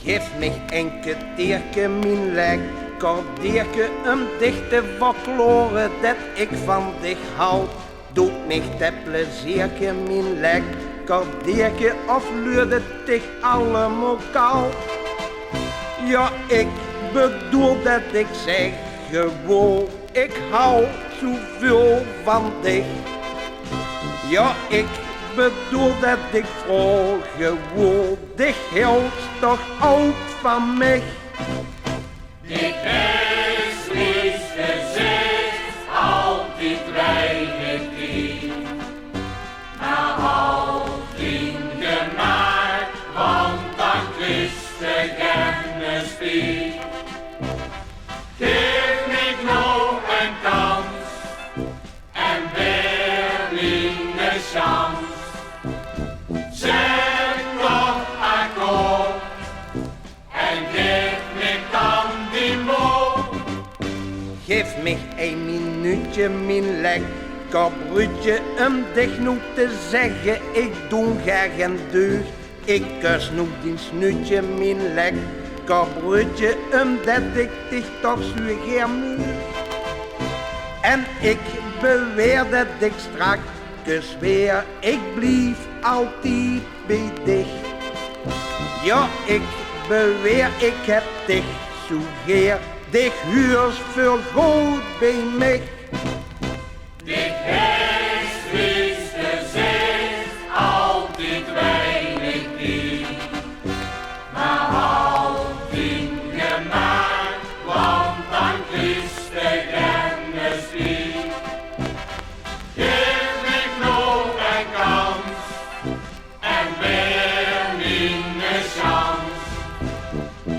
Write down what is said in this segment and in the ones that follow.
Geef mich enke dierke min lekker dierke dichte verkloren dat ik van dich houd. Doet mich te plezierke min lekker dierke of luurt het dich allemaal koud? Ja, ik bedoel dat ik zeg gewoon, ik hou zoveel van dich. Ja, ik bedoel dat ik vroeg gewoon, dich hield toch ook van mij. Dit is liefste zit, altijd weinig die. Maar altijd gemaakt, want dan wist de gerne spiel. Geef me nog een kans en weer een chance. Zeg nog akkoord en geef me dan die moed. Geef mich een minuutje, min lekker broodje, dich nu te zeggen, ik doe graag een deugd. Ik kus nu die snuitje, min lekker broodje, dat ik dich toch zo gern moet. En ik beweer dat ik straks weer, ik blijf altijd bij dich. Ja, ik beweer, ik heb dich zo geer, dich huurs veel goed bij mij. Dit is liefste zit, altijd weinig die. Maar altijd gemaakt, want dan is de gerne spiel. Geef me nog een kans en weer een chance.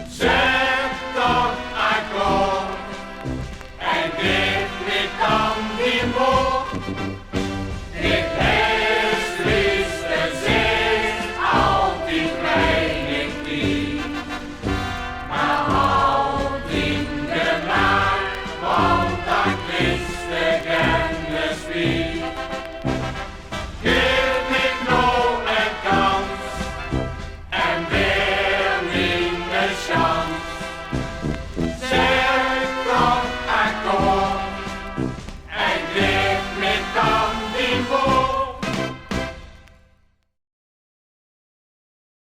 Zeg toch akkoord en geef me dan die moed.